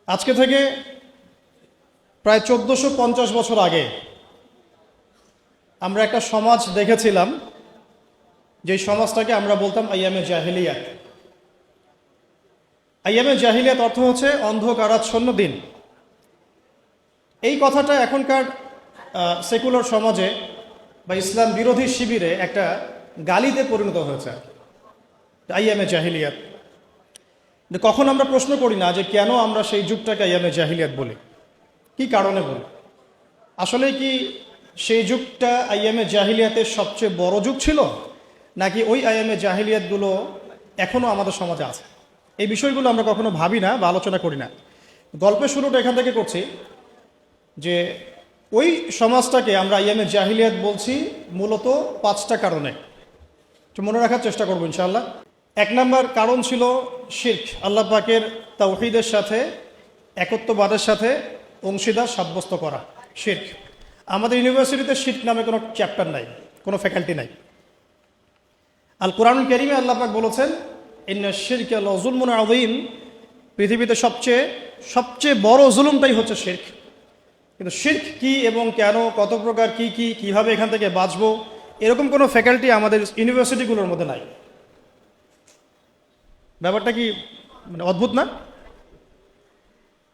আজকে থেকে প্রায় 1450 বছর আগে আমরা একটা সমাজ দেখেছিলাম, যে সমাজটাকে আমরা বলতাম আইয়ামে জাহিলিয়াত। আইয়ামে জাহিলিয়াত অর্থ হচ্ছে অন্ধকারাচ্ছন্ন দিন। এই কথাটা এখনকার সেকুলার সমাজে বা ইসলাম বিরোধী শিবিরে একটা গালিতে পরিণত হয়েছে, আইয়ামে জাহিলিয়াত। কখন আমরা প্রশ্ন করি না যে কেন আমরা সেই যুগটাকে আইয়ামে জাহিলিয়াত বলি, কি কারণে বলি? আসলে কি সেই যুগটা আইয়ামে জাহিলিয়াতের সবচেয়ে বড় যুগ ছিল, নাকি ওই আইয়ামে জাহিলিয়াতগুলো এখনও আমাদের সমাজে আছে? এই বিষয়গুলো আমরা কখনো ভাবি না বা আলোচনা করি না। গল্পের শুরুটা এখান থেকে করছি যে ওই সমাজটাকে আমরা আইয়ামে জাহিলিয়াত বলছি মূলত 5টা কারণে। একটু মনে রাখার চেষ্টা করবো ইনশাআল্লাহ। 1 নম্বর কারণ ছিল শিরক, আল্লাহ পাকের তাওহীদের সাথে, একত্ববাদের সাথে অংশীদার সাব্যস্ত করা, শিরক। আমাদের ইউনিভার্সিটিতে শিরক নামে কোনো চ্যাপ্টার নাই, কোনো ফ্যাকাল্টি নাই। আল কোরআনুল কারীমে আল্লাহ পাক বলেছেন, ইন্না শিরকা লাযুলমুন আযীম, পৃথিবীতে সবচেয়ে বড় জুলুমটাই হচ্ছে শিরক। কিন্তু শিরক কি এবং কেন, কত প্রকার, কিভাবে এখান থেকে বাঁচবো, এরকম কোনো ফ্যাকাল্টি আমাদের ইউনিভার্সিটিগুলোর মধ্যে নাই। ব্যাপারটা কি মানে অদ্ভুত না?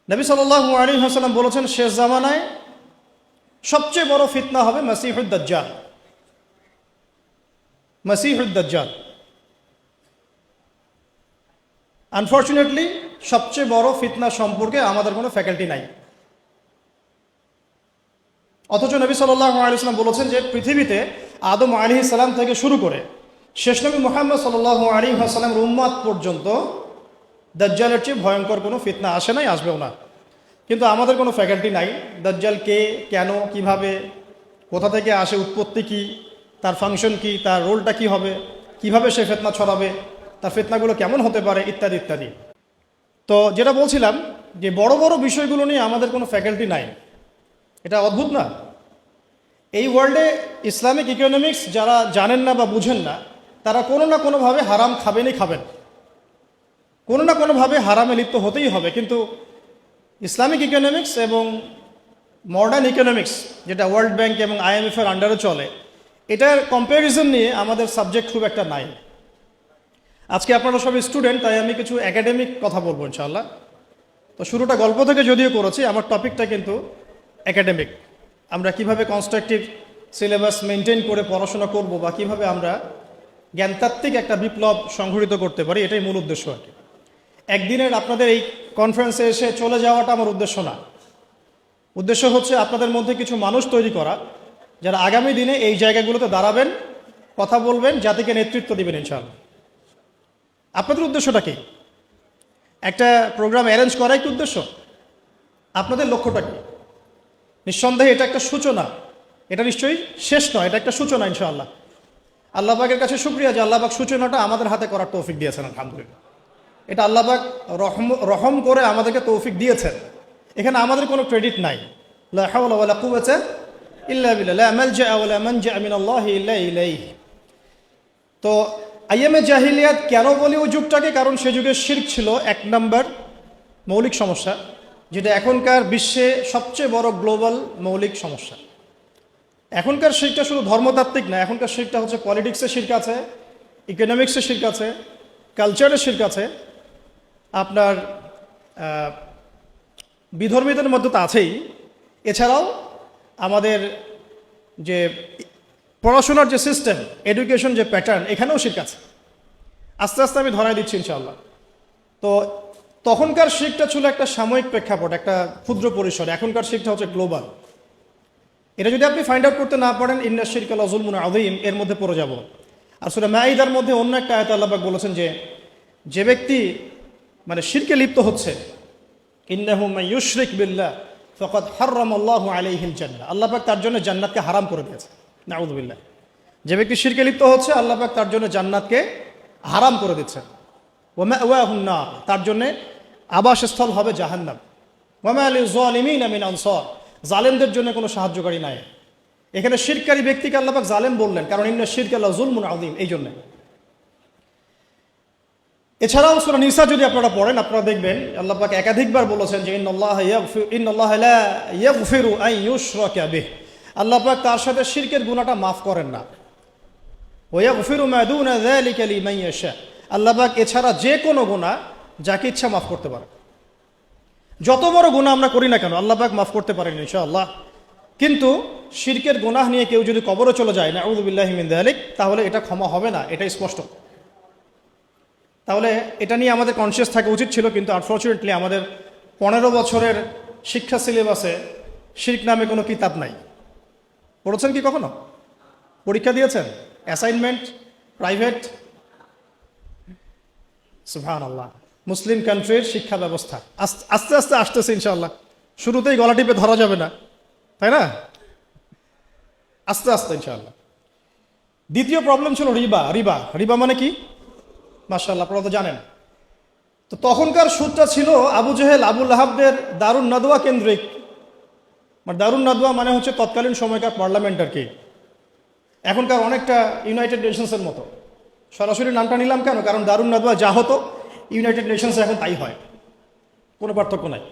নবী সাল্লাল্লাহু আলাইহি ওয়াসাল্লাম বলেছেন, শেষ জামানায় সবচেয়ে বড় ফিতনা হবে মাসিহুদ দাজ্জাল। মাসিহুদ দাজ্জাল আনফরচুনেটলি সবচেয়ে বড় ফিতনা সম্পর্কে আমাদের কোনো ফ্যাকাল্টি নাই। অথচ নবী সাল্লাল্লাহু আলাইহি ওয়াসাল্লাম বলেছেন যে পৃথিবীতে আদম আলাইহিস সালাম থেকে শুরু করে শেষ নবী মুহাম্মদ সাল্লাল্লাহু আলাইহি ওয়াসাল্লামের উম্মত পর্যন্ত দাজ্জালের চেয়ে ভয়ঙ্কর কোনো ফিতনা আসে নাই, আসবেও না। কিন্তু আমাদের কোনো ফ্যাকাল্টি নাই। দাজ্জাল কে, কেন, কিভাবে, কোথা থেকে আসে, উৎপত্তি কি, তার ফাংশন কি, তার রোলটা কি হবে, কিভাবে সে ফিতনা ছড়াবে, তার ফিতনাগুলো কেমন হতে পারে, ইত্যাদি ইত্যাদি। তো যেটা বলছিলাম যে বড় বড় বিষয়গুলো নিয়ে আমাদের কোনো ফ্যাকাল্টি নাই। এটা অদ্ভুত না? এই ওয়ার্ল্ডে ইসলামিক ইকোনমিক্স যারা জানেন না বা বুঝেন না, তারা কোনো না কোনোভাবে হারাম খাবেনই খাবেন, কোনো না কোনোভাবে হারামে লিপ্ত হতেই হবে। কিন্তু ইসলামিক ইকোনমিক্স এবং মডার্ন ইকোনমিক্স, যেটা ওয়ার্ল্ড ব্যাংক এবং IMF-এর আন্ডারে চলে, এটার কম্প্যারিজন নিয়ে আমাদের সাবজেক্ট খুব একটা নাই। আজকে আপনারা সব স্টুডেন্ট, তাই আমি কিছু একাডেমিক কথা বলবো ইনশাআল্লাহ। তো শুরুটা গল্প থেকে যদিও করেছি, আমার টপিকটা কিন্তু একাডেমিক। আমরা কিভাবে কনস্ট্রাকটিভ সিলেবাস মেনটেন করে পড়াশোনা করব, বা কিভাবে আমরা জ্ঞানতাত্ত্বিক একটা বিপ্লব সংঘটিত করতে পারি, এটাই মূল উদ্দেশ্য আর কি। একদিনের আপনাদের এই কনফারেন্সে এসে চলে যাওয়াটা আমার উদ্দেশ্য না। উদ্দেশ্য হচ্ছে আপনাদের মধ্যে কিছু মানুষ তৈরি করা, যারা আগামী দিনে এই জায়গাগুলোতে দাঁড়াবেন, কথা বলবেন, জাতিকে নেতৃত্ব দিবেন ইনশাআল্লাহ। আপনাদের উদ্দেশ্যটা কি? একটা প্রোগ্রাম অ্যারেঞ্জ করাই কি উদ্দেশ্য? আপনাদের লক্ষ্যটা কি? নিঃসন্দেহে এটা একটা সূচনা, এটা নিশ্চয়ই শেষ নয়, এটা একটা সূচনা ইনশাআল্লাহ। আল্লাহ পাকের কাছে শুকরিয়া যে আল্লাহ পাক সূচনাটা আমাদের হাতে করার তৌফিক দিয়েছেন, আলহামদুলিল্লাহ। এটা আল্লাহ পাক রহম করে আমাদেরকে তৌফিক দিয়েছেন। এখানে আমাদের কোনো ক্রেডিট নাই। লা হাওলা ওয়ালা কুওয়াতা ইল্লা বিল্লাহ, লা মালজা ওয়ালা মানজা মিনাল্লাহি ইল্লা ইলাইহি। তো আইয়ামে জাহিলিয়াত কেন বলি ওই যুগটাকে? কারণ সে যুগে শিরক ছিল 1 নম্বর মৌলিক সমস্যা, যেটা এখনকার বিশ্বে সবচেয়ে বড় গ্লোবাল মৌলিক সমস্যা। এখনকার শিরকটা শুধু ধর্মতাত্ত্বিক না, এখনকার শিরকটা হচ্ছে পলিটিক্সের শিরক আছে, ইকোনমিক্সের শিরক আছে, কালচারের শিরক আছে, আপনার বিধর্মীদের মধ্যে তো আছেই। এছাড়াও আমাদের যে পড়াশোনার যে সিস্টেম, এডুকেশন যে প্যাটার্ন, এখানেও শিরক আছে। আস্তে আস্তে আমি ধরাই দিচ্ছি ইনশাআল্লাহ। তো তখনকার শিরকটা ছিল একটা সাময়িক প্রেক্ষাপট, একটা ক্ষুদ্র পরিসর। এখনকার শিরকটা হচ্ছে গ্লোবাল। এটা যদি আপনি ফাইন্ড আউট করতে না পারেন, ইন্না শিরকা লাযুলমুন আযীম, এর মধ্যে পড়ে যাব। আর সূরা মাঈদার মধ্যে অন্য একটা আয়াতে আল্লাহ পাক বলেছেন যে ব্যক্তি মানে শিরকে লিপ্ত হচ্ছে, ইন্নাহু মান ইউশরিক বিল্লাহ ফাকাদ হাররামাল্লাহু আলাইহিল জান্নাহ, আল্লাহ পাক তার জন্য জান্নাতকে হারাম করে দিয়েছে। নাউযু বিল্লাহ। যে ব্যক্তি শিরকে লিপ্ত হচ্ছে, আল্লাহ পাক তার জন্য জান্নাতকে হারাম করে দিচ্ছেন। ওয়া মাওয়াহুন নার, তার জন্য আবাসস্থল হবে জাহান্নাম। ওয়া মা লিয-যালিমিনা মিন আনসার, জালেমদের জন্য কোনো সাহায্যকারী নাই। এখানে শিরকারী ব্যক্তিকে আল্লাহ পাক জালেম বললেন, কারণ ইন্না শিরকা লাযুলমুন আযীম, এই জন্য। এছাড়াও সূরা নিসা যদি আপনারা পড়েন, আপনারা দেখবেন আল্লাহ পাক একাধিকবার বলেছেন যে ইন্নাল্লাহা লা ইয়াগফিরু আন ইউশরাকা বিহি, আল্লাহ পাক তার সাথে শিরকের গুনাহটা মাফ করেন না। ওয়া ইয়াগফিরু মা দুনা যালিকা লিমান ইয়াশা, আল্লাহ পাক এছাড়া যে কোনো গুনাহ যাকে ইচ্ছা মাফ করতে পারে। যত বড় গুনাহ আমরা করি না কেন আল্লাহ পাক মাফ করতে পারেন ইনশাআল্লাহ। কিন্তু শিরকের গুনাহ নিয়ে কেউ যদি কবরে চলে যায়, নাউযু বিল্লাহি মিন যালিক, তাহলে এটা ক্ষমা হবে না, এটাই স্পষ্ট। তাহলে এটা নিয়ে আমাদের কনসিয়াস থাকা উচিত ছিল, কিন্তু আনফর্চুনেটলি আমাদের 15 বছরের শিক্ষা সিলেবাসে শিরক নামে কোনো কিতাব নাই। পড়েছেন কি কখনো? পরীক্ষা দিয়েছেন? Assignment private? সুবহানাল্লাহ। মুসলিম কান্ট্রির শিক্ষা ব্যবস্থা আস্তে আস্তে আসতেছে ইনশাআল্লাহ। শুরুতেই গলা টিপে ধরা যাবে না, তাই না? আস্তে আস্তে ইনশাআল্লাহ। দ্বিতীয় প্রবলেম ছিল রিবা। রিবা রিবা মানে কি? মাশাআল্লাহ, আপনারা তো জানেন। তো তখনকার সুদটা ছিল আবু জেহেল আবু লাহাবদের দারুন নাদওয়া কেন্দ্রিক। দারুন নাদওয়া মানে হচ্ছে তৎকালীন সময়কার পার্লামেন্ট আর কি, এখনকার অনেকটা ইউনাইটেড নেশনসের মতো। সরাসরি নামটা নিলাম কেন? কারণ দারুন নাদওয়া যা হতো ইউনাইটেড নেশনসে এখন তাই হয়, কোনো পার্থক্য নাই।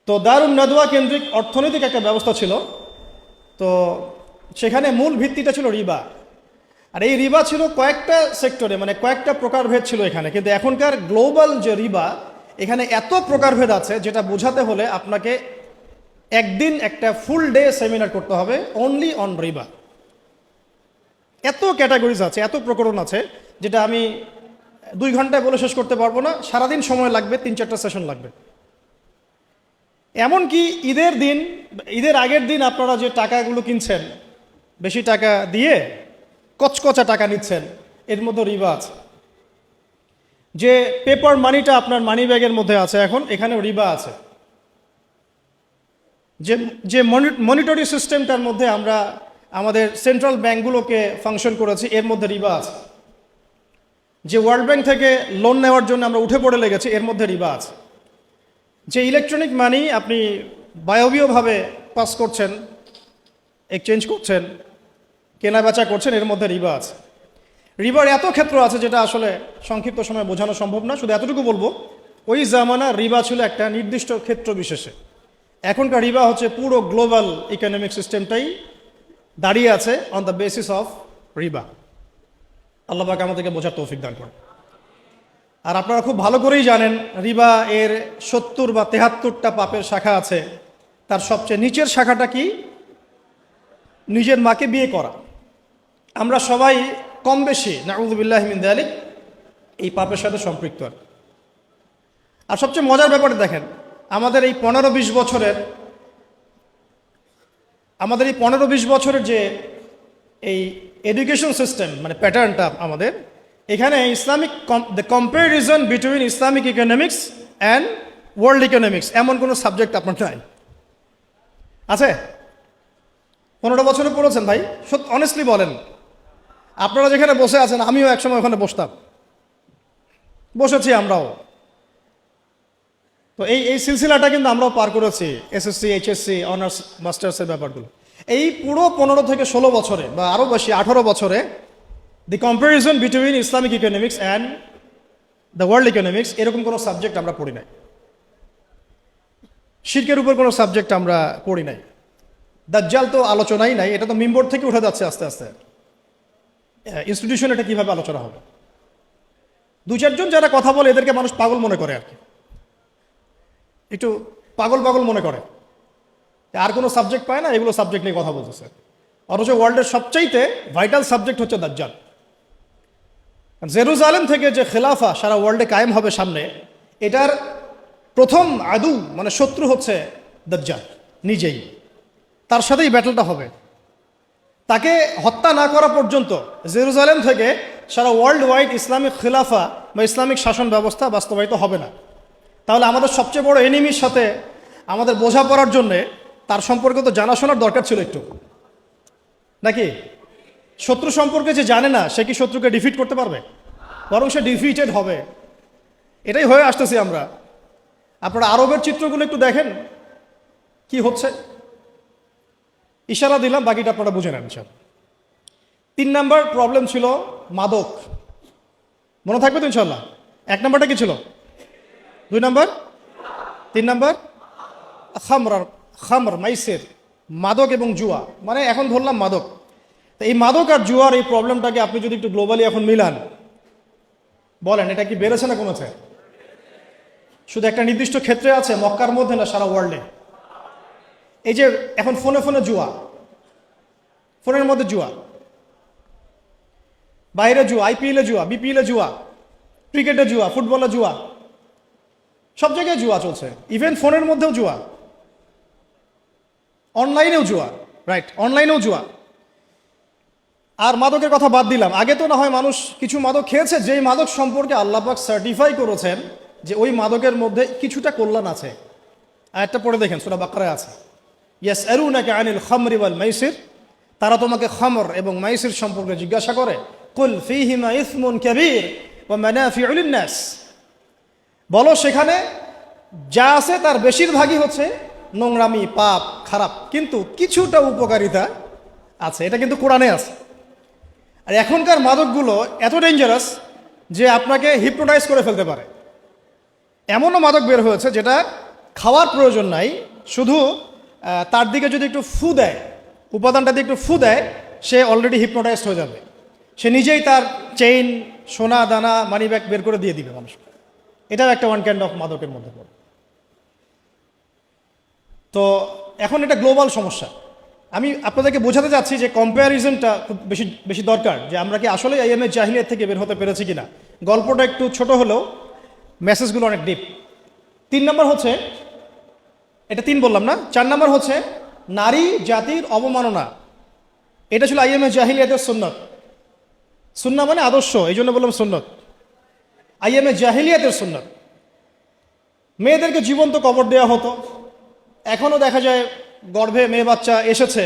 তো দারুন নাদওয়া কেন্দ্রিক অর্থনৈতিক একটা ব্যবস্থা ছিল। তো সেখানে মূল ভিত্তিটা ছিল রিবা। আর এই রিবা ছিল কয়েকটা সেক্টরে, মানে কয়েকটা প্রকারভেদ ছিল এখানে। কিন্তু এখনকার গ্লোবাল যে রিবা, এখানে এত প্রকারভেদ আছে যেটা বোঝাতে হলে আপনাকে একদিন একটা ফুল ডে সেমিনার করতে হবে অনলি অন রিবা। এত ক্যাটাগরিজ আছে, এত প্রকরণ আছে, যেটা আমি 2 ঘন্টায় বলে শেষ করতে পারবো না। সারাদিন সময় লাগবে, 3-4টা সেশন লাগবে। এমনকি ঈদের আগের দিন আপনারা যে টাকাগুলো কিনছেন, বেশি টাকা দিয়ে কচকচা টাকা নিচ্ছেন, এর মধ্যে রিবা আছে। যে পেপার মানিটা আপনার মানি ব্যাগের মধ্যে আছে এখন, এখানেও রিবা আছে। যে মনিটরি সিস্টেমটার মধ্যে আমরা আমাদের সেন্ট্রাল ব্যাঙ্কগুলোকে ফাংশন করেছি, এর মধ্যে রিবা আছে। যে ওয়ার্ল্ড ব্যাংক থেকে লোন নেওয়ার জন্য আমরা উঠে পড়ে লেগেছি, এর মধ্যে রিবা আছে। যে ইলেকট্রনিক মানি আপনি বায়বীয়ভাবে পাস করছেন, এক্সচেঞ্জ করছেন, কেনা বেচা করছেন, এর মধ্যে রিবা আছে। রিবার এত ক্ষেত্র আছে যেটা আসলে সংক্ষিপ্ত সময়ে বোঝানো সম্ভব না। শুধু এতটুকু বলবো, ওই জামানা রিবা ছিল একটা নির্দিষ্ট ক্ষেত্র বিশেষে। এখনকার রিবা হচ্ছে পুরো গ্লোবাল ইকোনমিক সিস্টেমটাই দাঁড়িয়ে আছে অন দ্য বেসিস অফ রিবা। আল্লাহ পাক আমাদেরকে বোঝার তৌফিক দান করেন। আর আপনারা খুব ভালো করেই জানেন রিবা এর 70 বা 73টা পাপের শাখা আছে। তার সবচেয়ে নিচের শাখাটা কি? নিজের মাকে বিয়ে করা। আমরা সবাই কম বেশি নাউযু বিল্লাহি মিন যালিক এই পাপের সাথে সম্পৃক্ত। আর সবচেয়ে মজার ব্যাপারে দেখেন, আমাদের এই 15-20 বছরের যে এই এডুকেশন সিস্টেম, মানে প্যাটার্নটা আমাদের এখানে Islamic the comparison between Islamic economics and world economics এমন কোনো সাবজেক্ট আপনার নাই আছে? 15 বছরে পড়েছেন ভাই? অনেস্টলি বলেন। আপনারা যেখানে বসে আছেন, আমিও একসময় ওখানে বসতাম, বসেছি আমরাও। তো এই সিলসিলাটা কিন্তু আমরাও পার করেছি, এসএসসি, এইচএসসি, অনার্স, মাস্টার্সের ব্যাপারগুলো। এই পুরো 15 থেকে 16 বছরে বা আরও বেশি 18 বছরে the comparison between Islamic economics and the world economics এরকম কোনো সাবজেক্ট আমরা পড়ি নাই। শিরকের উপর কোনো সাবজেক্ট আমরা পড়ি নাই। দাজ্জাল তো আলোচনাই নাই, এটা তো মিম্বর থেকে উঠে যাচ্ছে আস্তে আস্তে। ইনস্টিটিউশন এটা কীভাবে আলোচনা হবে? 2-4 জন যারা কথা বলে এদেরকে মানুষ পাগল মনে করে আর কি, একটু পাগল মনে করে, আর কোনো সাবজেক্ট পায় না, এগুলো সাবজেক্ট নিয়ে কথা বলতেছে। অথচ ওয়ার্ল্ডের সবচাইতে ভাইটাল সাবজেক্ট হচ্ছে দাজ্জাল। জেরুজালেম থেকে যে খেলাফা সারা ওয়ার্ল্ডে কায়েম হবে সামনে, এটার প্রথম আদু মানে শত্রু হচ্ছে দাজ্জাল নিজেই। তার সাথেই ব্যাটলটা হবে। তাকে হত্যা না করা পর্যন্ত জেরুজালেম থেকে সারা ওয়ার্ল্ড ওয়াইড ইসলামিক খেলাফা বা ইসলামিক শাসন ব্যবস্থা বাস্তবায়িত হবে না। তাহলে আমাদের সবচেয়ে বড় এনিমির সাথে আমাদের বোঝাপড়ার জন্যে তার সম্পর্কে তো জানাশোনার দরকার ছিল একটু, নাকি? শত্রু সম্পর্কে যে জানে না, সে কি শত্রুকে ডিফিট করতে পারবে? বরং সে ডিফিটেড হবে। এটাই হয়ে আসতেছি আমরা। আপনারা আরবের চিত্রগুলো একটু দেখেন কি হচ্ছে। ইশারা দিলাম, বাকিটা আপনারা বুঝে নেন। 3 নাম্বার প্রবলেম ছিল মাদক। মনে থাকবে তো ইনশাল্লাহ? 1 নম্বরটা কি ছিল? 2 নম্বর? 3 নম্বর? খামর মাইসির, মাদক এবং জুয়া। মানে এখন ধরলাম মাদক। তো এই মাদক আর জুয়ার এই প্রবলেমটাকে আপনি যদি একটু গ্লোবালি এখন মিলান, বলেন এটা কি বেড়েছে না কমেছে? শুধু একটা নির্দিষ্ট ক্ষেত্রে আছে, মক্কার মধ্যে না, সারা ওয়ার্ল্ডে। এই যে এখন ফোনে ফোনে জুয়া, ফোনের মধ্যে জুয়া, বাইরে জুয়া, আইপিএলে জুয়া, বিপিএলে জুয়া, ক্রিকেটে জুয়া, ফুটবলে জুয়া, সব জায়গায় জুয়া চলছে। ইভেন ফোনের মধ্যেও জুয়া, অনলাইনেও জুয়া, রাইট, অনলাইনেও জুয়া। আর মাদকের কথা বাদ দিলাম, আগে তো না হয় মানুষ কিছু মাদক খেয়েছে, যেই মাদক সম্পর্কে আল্লাহ পাক সার্টিফাই করেছেন যে ওই মাদকের মধ্যে কিছুটা কল্যাণ আছে। আয়াতটা পড়ে দেখেন, সূরা বাকারায় আছে, ইয়াসআলুনাকা আনিল খামরি ওয়াল মাইসির, তারা তোমাকে খামর এবং মাইসির সম্পর্কে জিজ্ঞাসা করে, কুল ফীহিমা ইসমুন কাবীর ওয়া মানাফিউ লিন-নাস, বলো সেখানে যা আছে তার বেশিরভাগই হচ্ছে নোংরামি, পাপ, খারাপ, কিন্তু কিছুটা উপকারিতা আছে। এটা কিন্তু কোরআনে আছে। আর এখনকার মাদকগুলো এত ডেঞ্জারাস যে আপনাকে হিপনোটাইজ করে ফেলতে পারে। এমনও মাদক বের হয়েছে যেটা খাওয়ার প্রয়োজন নাই, শুধু তার দিকে যদি একটু ফু দেয়, উপাদানটা দিয়ে একটু ফু দেয়, সে অলরেডি হিপনোটাইজড হয়ে যাবে। সে নিজেই তার চেইন, সোনা দানা, মানি ব্যাগ বের করে দিয়ে দিবে মানুষকে। এটাও একটা ওয়ান কাইন্ড অফ মাদকের মধ্যে পড়ে। তো এখন এটা গ্লোবাল সমস্যা। আমি আপনাদেরকে বোঝাতে চাচ্ছি যে কম্প্যারিজনটা খুব বেশি বেশি দরকার, যে আমরা কি আসলে আইএমএ জাহিলিয়াত থেকে বের হতে পেরেছি কিনা। গল্পটা একটু ছোট হলেও মেসেজগুলো অনেক ডিপ। 3 নম্বর হচ্ছে, এটা 3 বললাম না, 4 নম্বর হচ্ছে নারী জাতির অবমাননা। এটা ছিল আইএমএ জাহিলিয়াতের সুন্নত। সুন্নাহ মানে আদর্শ, এই জন্য বললাম সুন্নত। আইএমএ জাহিলিয়াতের সুন্নত, মেয়েদেরকে জীবন্ত কবর দেওয়া হতো। এখনও দেখা যায় গর্ভে মেয়ে বাচ্চা এসেছে,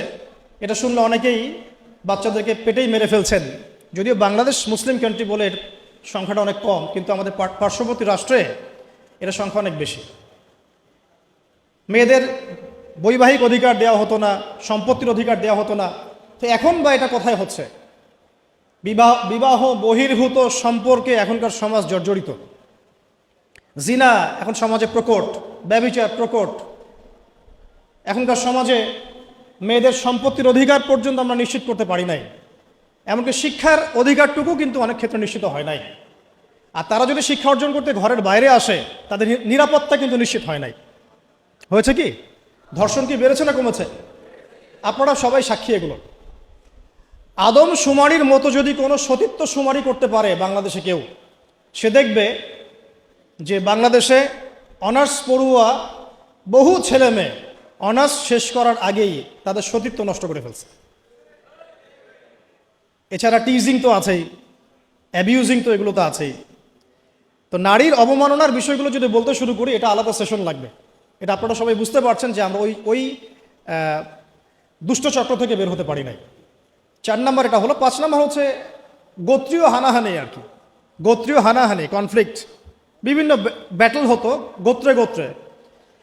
এটা শুনলে অনেকেই বাচ্চাদেরকে পেটেই মেরে ফেলছেন। যদিও বাংলাদেশ মুসলিম কান্ট্রি বলে এর সংখ্যাটা অনেক কম, কিন্তু আমাদের পার্শ্ববর্তী রাষ্ট্রে এটা সংখ্যা অনেক বেশি। মেয়েদের বৈবাহিক অধিকার দেওয়া হতো না, সম্পত্তির অধিকার দেওয়া হতো না। তো এখন বা এটা কোথায় হচ্ছে? বিবাহ বহির্ভূত সম্পর্কে এখনকার সমাজ জর্জরিত। জিনা এখন সমাজে প্রকট, ব্যভিচার প্রকট। এখনকার সমাজে মেয়েদের সম্পত্তির অধিকার পর্যন্ত আমরা নিশ্চিত করতে পারি নাই। এমনকি শিক্ষার অধিকারটুকু কিন্তু অনেক ক্ষেত্রে নিশ্চিত হয় নাই। আর তারা যদি শিক্ষা অর্জন করতে ঘরের বাইরে আসে, তাদের নিরাপত্তা কিন্তু নিশ্চিত হয় নাই। হয়েছে কি? ধর্ষণ কি বেড়েছে না কমেছে? আপনারা সবাই সাক্ষী এগুলো। আদম শুমারির মতো যদি কোনো সতীত্ব শুমারি করতে পারে বাংলাদেশে কেউ, সে দেখবে যে বাংলাদেশে অনার্স পড়ুয়া বহু ছেলে মেয়ে অনার্স শেষ করার আগেই তাদের সতীত্ব নষ্ট করে ফেলছে। এছাড়া টিজিং তো আছেই, অ্যাবিউজিং তো এগুলো তো আছেই। তো নারীর অবমাননার বিষয়গুলো যদি বলতে শুরু করি, এটা আলাদা সেশন লাগবে। এটা আপনারা সবাই বুঝতে পারছেন যে আমরা ওই দুষ্ট চক্র থেকে বের হতে পারি নাই। 4 নম্বর এটা হলো। 5 নম্বর হচ্ছে গোত্রীয় হানাহানি। আর কি গোত্রীয় হানাহানি, কনফ্লিক্ট, বিভিন্ন ব্যাটল হতো গোত্রে গোত্রে।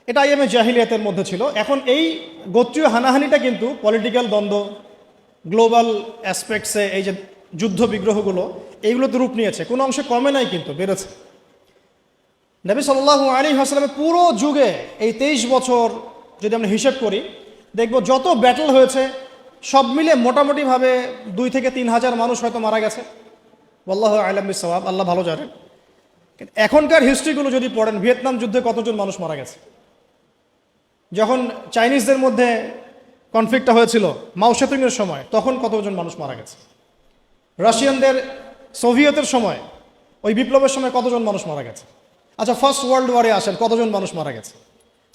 এটা আইএমএ জাহিলিয়াতের মধ্যে ছিল। এখন এই গোত্রীয় হানাহানিটা কিন্তু পলিটিক্যাল দ্বন্দ্ব, গ্লোবাল অ্যাসপেক্টসে এই যে যুদ্ধ বিগ্রহগুলো, এইগুলোতে রূপ নিয়েছে। কোনো অংশে কমে নাই, কিন্তু বেড়েছে। নবী সাল্লাল্লাহু আলাইহি ওয়াসাল্লামের পুরো যুগে এই 23 বছর যদি আমরা হিসেব করি, দেখব যত ব্যাটল হয়েছে সব মিলে মোটামুটিভাবে 2 থেকে 3 হাজার মানুষ হয়তো মারা গেছে। আল্লাহু আ'লাম বিস-সাওয়াব, আল্লাহ ভালো জানেন। এখনকার হিস্ট্রিগুলো যদি পড়েন, ভিয়েতনাম যুদ্ধে কতজন মানুষ মারা গেছে, যখন চাইনিজদের মধ্যে কনফ্লিক্টটা হয়েছিল মাও সেতুংয়ের সময়, তখন কতজন মানুষ মারা গেছে। রাশিয়ানদের সোভিয়েতের সময়, ওই বিপ্লবের সময় কতজন মানুষ মারা গেছে। আচ্ছা, ফার্স্ট ওয়ার্ল্ড ওয়ারে আসেন, কতজন মানুষ মারা গেছে।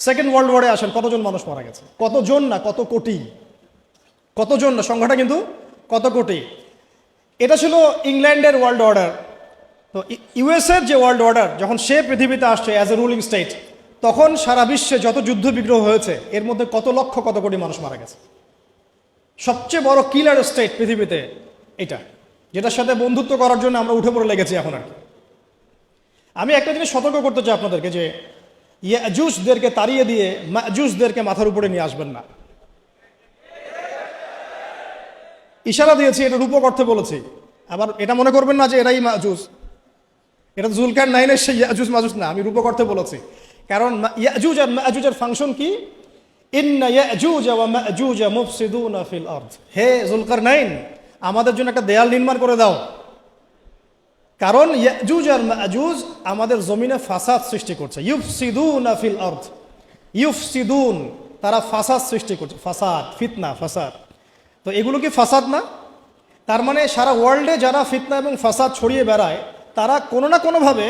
সেকেন্ড ওয়ার্ল্ড ওয়ারে আসেন, কতজন মানুষ মারা গেছে। কতজন না, কত কোটি। কতজন না, সংখ্যাটা কিন্তু কত কোটি। এটা ছিল ইংল্যান্ডের ওয়ার্ল্ড অর্ডার। তো ইউএসএর যে ওয়ার্ল্ড অর্ডার, যখন সে পৃথিবীতে আসছে অ্যাজ এ রুলিং স্টেট, তখন সারা বিশ্বে যত যুদ্ধ বিগ্রহ হয়েছে, এর মধ্যে কত লক্ষ কত কোটি মানুষ মারা গেছে। সবচেয়ে বড় কিলার স্টেট পৃথিবীতে এটা, যেটার সাথে বন্ধুত্ব করার জন্য আমরা উঠে পড়ে লেগেছি এখন। আর কি আমি একটা জিনিস সতর্ক করতে চাই আপনাদেরকে, যে ইয়াজুজদেরকে তাড়িয়ে দিয়ে মাজুজদেরকে মাথার উপরে নিয়ে আসবেন না। ইশারা দিয়েছি, এটা রূপক অর্থে বলেছি। আবার এটা মনে করবেন না যে এরাই মাজুজ। এটা জুলকার নাইনের সেই ইয়াজুজ মাজুজ না, আমি রূপক অর্থে বলেছি। কারণ ইয়াজুজ আর মাজুজের ফাংশন কি? ইন্না ইয়াজুজ ওয়া মাজুজ মুফসিদুনা ফিল আরদ। হে জুলকার নাইন, আমাদের জন্য একটা দেয়াল নির্মাণ করে দাও, কারণ ইয়াজুজ আর মাজুজ আমাদের জমিনে ফাসাদ সৃষ্টি করছে। ইউফসিদুনা ফিল আরদ, ইউফসিদুন, তারা ফাসাদ সৃষ্টি করছে, ফাসাদ, ফিতনা, ফাসাদ। তো এগুলো কি ফাসাদ না? তার মানে সারা ওয়ার্ল্ডে যারা ফিতনা এবং ফাসাদ ছড়িয়ে বেড়ায় তারা কোনো না কোনোভাবে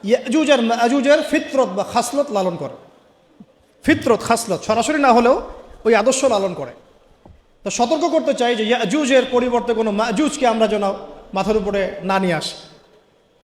ইয়াজুজ আর মাজুজের ফিতরত বা খাসলত লালন করে। ফিতরত, খাসলত সরাসরি না হলেও ওই আদর্শ লালন করে। তো সতর্ক করতে চাই যে ইয়াজুজের পরিবর্তে কোনো মাজুজকে আমরা যেন মাথার উপরে না নিয়ে আসি।